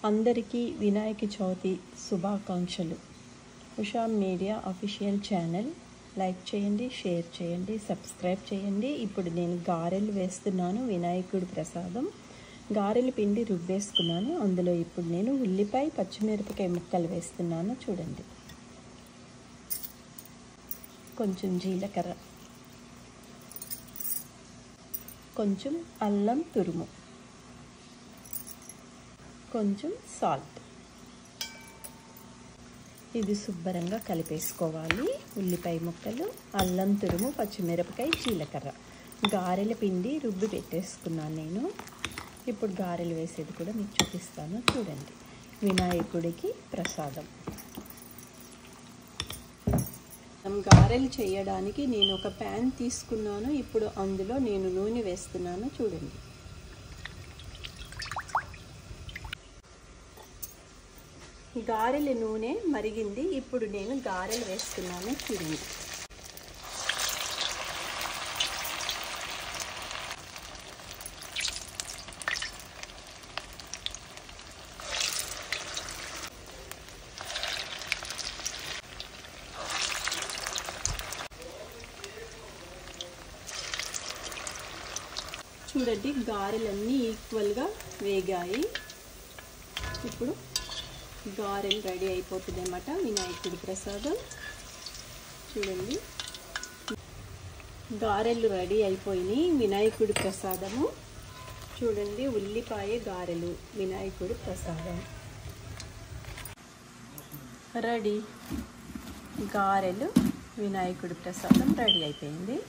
అందరికీ వినాయక చవితి శుభాకాంక్షలు. Usha media official channel like చేయండి, షేర్ చేయండి, సబ్స్క్రైబ్ చేయండి. ఇప్పుడు నేను గారెలు వేస్తున్నాను. వినాయకుడి ప్రసాదం గారెల పిండి రుబ్బేసుకున్నాను. అందులో ఇప్పుడు నేను ఉల్లిపాయ, పచ్చిమిరపకాయ ముక్కలు వేస్తున్నాను. చూడండి, కొంచెం జీలకర్ర, కొంచెం అల్లం తురుము, కొంచెం సాల్ట్. ఇది శుభ్రంగా కలిపేసుకోవాలి. ఉల్లిపాయ ముక్కలు, అల్లం తురుము, పచ్చిమిరపకాయ, జీలకర్ర, గారెల పిండి రుబ్బి పెట్టేసుకున్నాను నేను. ఇప్పుడు గారెలు వేసేది కూడా మీకు చూపిస్తాను. చూడండి, వినాయకుడికి ప్రసాదం. గారెలు చేయడానికి నేను ఒక ప్యాన్ తీసుకున్నాను. ఇప్పుడు అందులో నేను నూనె వేస్తున్నాను. చూడండి, గారెల నూనె మరిగింది. ఇప్పుడు నేను గారెలు వేస్తున్నాను. చూడండి, చూడండి గారెలన్నీ ఈక్వల్గా వేగాయి. ఇప్పుడు గారెలు రెడీ అయిపోతుంది అన్నమాట. వినాయకుడి ప్రసాదం. చూడండి, గారెలు రెడీ అయిపోయినాయి. వినాయకుడి ప్రసాదము. చూడండి, ఉల్లిపాయ గారెలు వినాయకుడి ప్రసాదం రెడీ. గారెలు వినాయకుడి ప్రసాదం రెడీ అయిపోయింది.